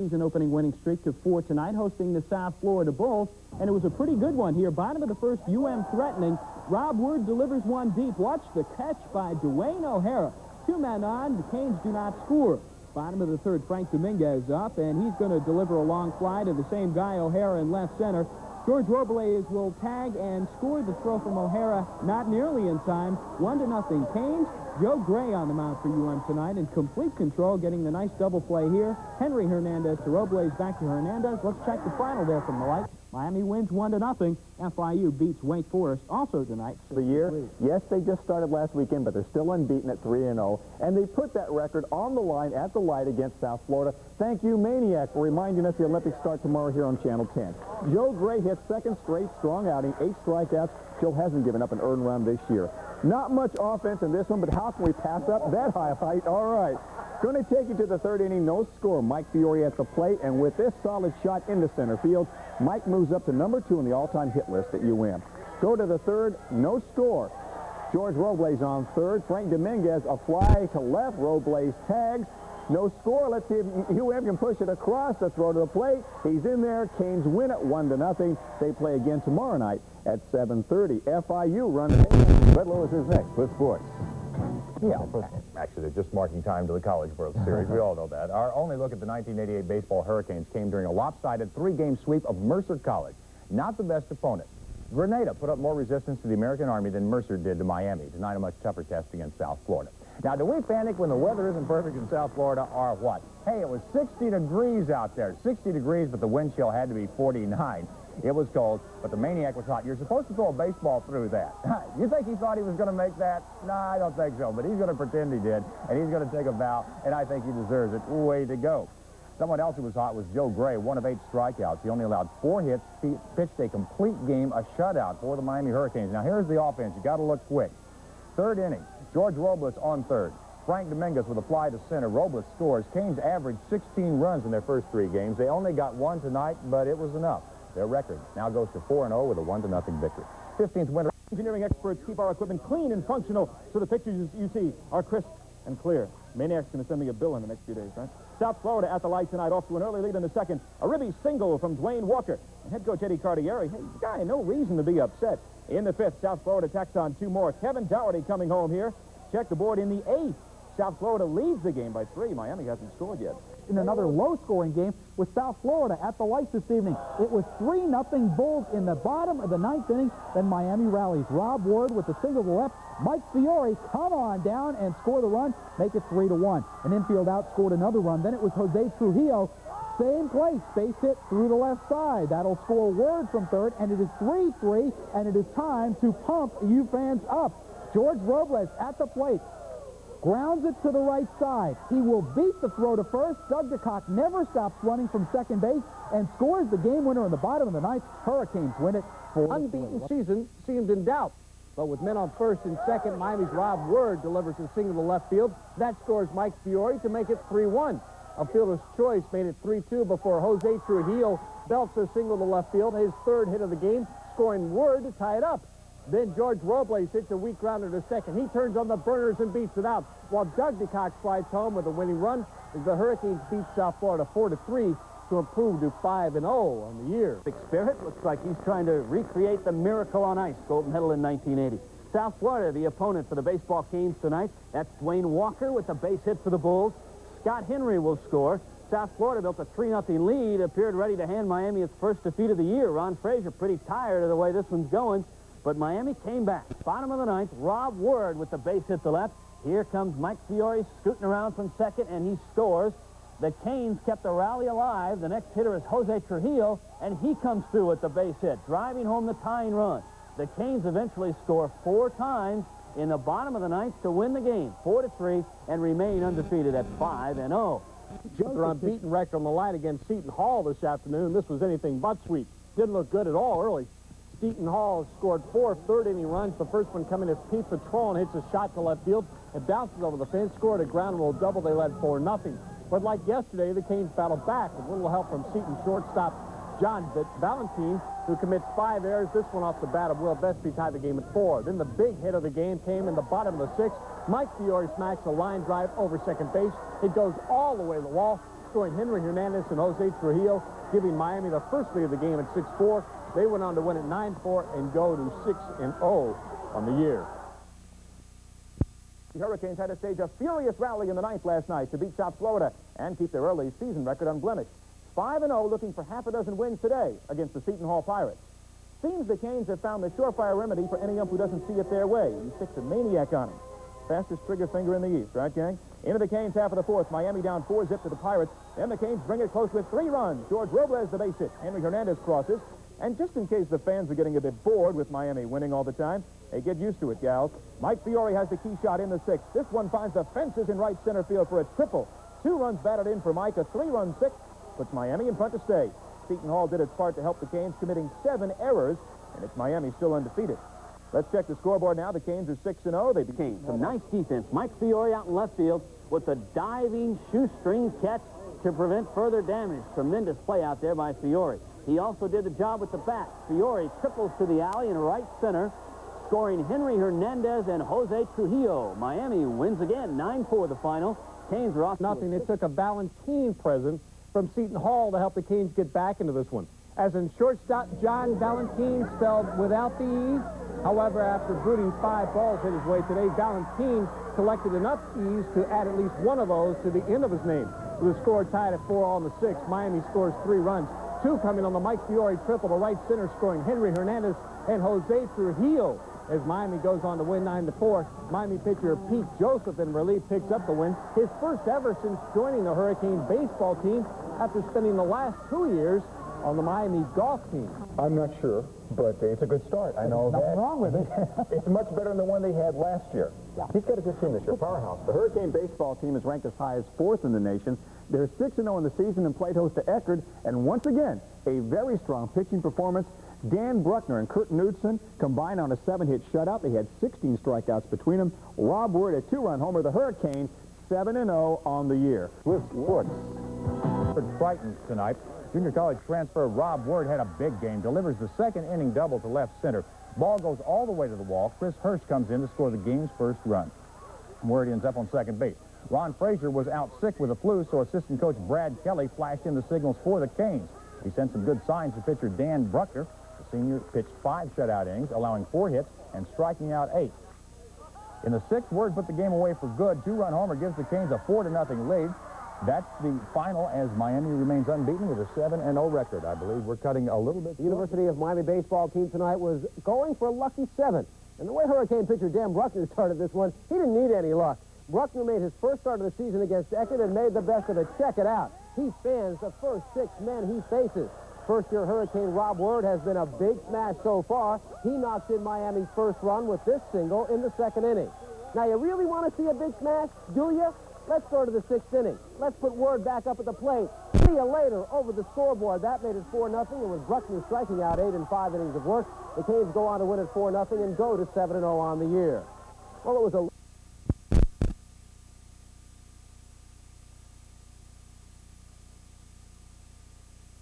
An opening winning streak to 4 tonight, hosting the South Florida Bulls, and it was a pretty good one here. Bottom of the first, UM threatening. Rob Word delivers one deep. Watch the catch by Dwayne O'Hara. 2 men on. The Canes do not score. Bottom of the third, Frank Dominguez up, and he's going to deliver a long fly to the same guy, O'Hara, in left center. George Robles will tag and score the throw from O'Hara, not nearly in time. 1-0 Canes. Joe Gray on the mound for UM tonight in complete control, getting the nice double play here. Henry Hernandez to Robles, back to Hernandez. Let's check the final there from the light. Miami wins 1-0. FIU beats Wake Forest also tonight. The year, yes, they just started last weekend, but they're still unbeaten at 3-0, and they put that record on the line at the light against South Florida. Thank you, Maniac, for reminding us the Olympics start tomorrow here on Channel 10. Joe Gray hits second straight strong outing, 8 strikeouts. Still hasn't given up an earned run this year. Not much offense in this one, but how can we pass up that highlight? All right. Going to take you to the third inning, no score. Mike Fiore at the plate, and with this solid shot into center field, Mike moves up to number 2 on the all-time hit list at UM. Go to the third, no score. George Robles on third. Frank Dominguez, a fly to left. Robles tags. No score. Let's see if UM can push it across. The throw to the plate. He's in there. Canes win it 1-0. They play again tomorrow night at 7:30. FIU runs. Brett Lewis is next with sports. Yeah, actually, they're just marking time to the College World Series. We all know that. Our only look at the 1988 baseball Hurricanes came during a lopsided 3-game sweep of Mercer College. Not the best opponent. Grenada put up more resistance to the American Army than Mercer did to Miami. Tonight, a much tougher test against South Florida. Now, do we panic when the weather isn't perfect in South Florida, or what? Hey, it was 60 degrees out there. 60 degrees, but the wind chill had to be 49. It was cold, but the Maniac was hot. You're supposed to throw a baseball through that. You think he thought he was going to make that? No, I don't think so, but he's going to pretend he did, and he's going to take a bow, and I think he deserves it. Way to go. Someone else who was hot was Joe Gray, 1 of 8 strikeouts. He only allowed 4 hits, pitched a complete game, a shutout for the Miami Hurricanes. Now, here's the offense. You got to look quick. Third inning, George Robles on third. Frank Dominguez with a fly to center. Robles scores. Canes averaged 16 runs in their first 3 games. They only got 1 tonight, but it was enough. Their record now goes to 4-0 with a 1-0 victory. 15th winner. Engineering experts keep our equipment clean and functional, so the pictures you see are crisp and clear. Maniac's going to send me a bill in the next few days, right? South Florida at the light tonight, off to an early lead in the second. A ribby single from Dwayne Walker. And head coach Eddie Cardieri, hey, guy, no reason to be upset. In the 5th, South Florida tacks on 2 more. Kevin Dougherty coming home here. Check the board in the 8th. South Florida leads the game by 3. Miami hasn't scored yet. In another low-scoring game with South Florida at the lights this evening. It was 3-0 Bulls in the bottom of the 9th inning. Then Miami rallies. Rob Ward with the single to the left. Mike Fiore come on down and score the run, make it 3-1. An infield out scored another run. Then it was Jose Trujillo. Same place, base hit through the left side. That'll score Word from third, and it is 3-3, and it is time to pump you fans up. George Robles at the plate. Grounds it to the right side. He will beat the throw to first. Doug DeCock never stops running from second base and scores the game winner in the bottom of the 9th. Hurricanes win it. Unbeaten season seemed in doubt. But with men on first and second, Miami's Rob Word delivers a single to left field. That scores Mike Fiore to make it 3-1. A fielder's choice made it 3-2 before Jose Trujillo belts a single to left field, his 3rd hit of the game, scoring Word to tie it up. Then George Robles hits a weak grounder to second. He turns on the burners and beats it out, while Doug DeCock slides home with a winning run as the Hurricanes beat South Florida 4-3 to improve to 5-0 on the year. Big Spirit looks like he's trying to recreate the miracle on ice, gold medal in 1980. South Florida, the opponent for the baseball Canes tonight. That's Dwayne Walker with the base hit for the Bulls. Scott Henry will score. South Florida built a 3-0 lead, appeared ready to hand Miami its first defeat of the year. Ron Frazier pretty tired of the way this one's going. But Miami came back. Bottom of the 9th, Rob Word with the base hit to left. Here comes Mike Fiore scooting around from second, and he scores. The Canes kept the rally alive. The next hitter is Jose Trujillo, and he comes through with the base hit, driving home the tying run. The Canes eventually score 4 times in the bottom of the 9th to win the game, 4-3, and remain undefeated at 5-0. Their unbeaten record on the line against Seton Hall this afternoon. This was anything but sweet. Didn't look good at all early. Seton Hall scored 4 third-inning runs. The first one coming as Pete Patron hits a shot to left field. It bounces over the fence, scored a ground rule double. They led 4-0. But like yesterday, the Canes battled back with a little help from Seton shortstop John Valentine, who commits 5 errors. This one off the bat of Will Bestby tied the game at 4. Then the big hit of the game came in the bottom of the 6th. Mike Fiore smacks a line drive over second base. It goes all the way to the wall. scoring Henry Hernandez and Jose Trujillo, giving Miami the first lead of the game at 6-4. They went on to win at 9-4 and go to 6-0 on the year. The Hurricanes had to stage a furious rally in the ninth last night to beat South Florida and keep their early season record unblemished. 5-0, looking for half a dozen wins today against the Seton Hall Pirates. Seems the Canes have found the surefire remedy for any ump who doesn't see it their way. He sticks a maniac on him. Fastest trigger finger in the East, right, gang? Into the Canes half of the fourth. Miami down 4-zip to the Pirates. Then the Canes bring it close with 3 runs. George Robles the base hit. Henry Hernandez crosses. And just in case the fans are getting a bit bored with Miami winning all the time, hey, get used to it, gals. Mike Fiore has the key shot in the 6th. This one finds the fences in right center field for a triple. 2 runs batted in for Mike. A 3-run 6 puts Miami in front to stay. Seton Hall did its part to help the Canes, committing 7 errors, and it's Miami still undefeated. Let's check the scoreboard now. The Canes are 6-0. They became Some nice defense. Mike Fiore out in left field with a diving shoestring catch to prevent further damage. Tremendous play out there by Fiore. He also did the job with the bat. Fiore triples to the alley in right center, scoring Henry Hernandez and Jose Trujillo. Miami wins again, 9-4 the final. Canes are off Nothing. It took a Valentine present from Seton Hall to help the Canes get back into this one. As in shortstop, John Valentine, spelled without the E's. However, after brooding 5 balls hit his way today, Valentine collected enough E's to add at least one of those to the end of his name. With the score tied at 4 all in the 6th, Miami scores 3 runs. 2 coming on the Mike Fiore triple to right center, scoring Henry Hernandez and Jose Trujillo. As Miami goes on to win 9-4, Miami pitcher Pete Joseph in relief picks up the win. His first ever since joining the Hurricane baseball team after spending the last 2 years on the Miami golf team. I'm not sure, but it's a good start. I know Nothing wrong with it. It's much better than the one they had last year. Yeah. He's got a good team this year, powerhouse. The Hurricane baseball team is ranked as high as 4th in the nation. They're 6-0 in the season and played host to Eckerd. And once again, a very strong pitching performance. Dan Bruckner and Kurt Knudsen combined on a 7-hit shutout. They had 16 strikeouts between them. Rob Ward, a 2-run homer. The Hurricane 7-0 on the year. with sports. Frightened tonight. Junior college transfer Rob Word had a big game. Delivers the 2nd inning double to left center. Ball goes all the way to the wall. Chris Hirsch comes in to score the game's first run. Word ends up on second base. Ron Frazier was out sick with a flu, so assistant coach Brad Kelly flashed in the signals for the Canes. He sent some good signs to pitcher Dan Bruckner. The senior pitched 5 shutout innings, allowing 4 hits and striking out 8. In the 6th, Word put the game away for good. 2-run homer gives the Canes a 4-0 lead. That's the final as Miami remains unbeaten with a 7-0 record. I believe we're cutting a little bit. The University of Miami baseball team tonight was going for a lucky 7. And the way Hurricane pitcher Dan Bruckner started this one, he didn't need any luck. Bruckner made his first start of the season against Eckerd and made the best of it. Check it out. He fans the first 6 men he faces. First-year Hurricane Rob Word has been a big smash so far. He knocks in Miami's first run with this single in the 2nd inning. Now, you really want to see a big smash, do you? Let's go to the 6th inning. Let's put Word back up at the plate. See you later over the scoreboard. That made it 4-0, and with Bruckner striking out 8 in 5 innings of work, the Canes go on to win at 4-0 and go to 7-0 on the year. Well, it was a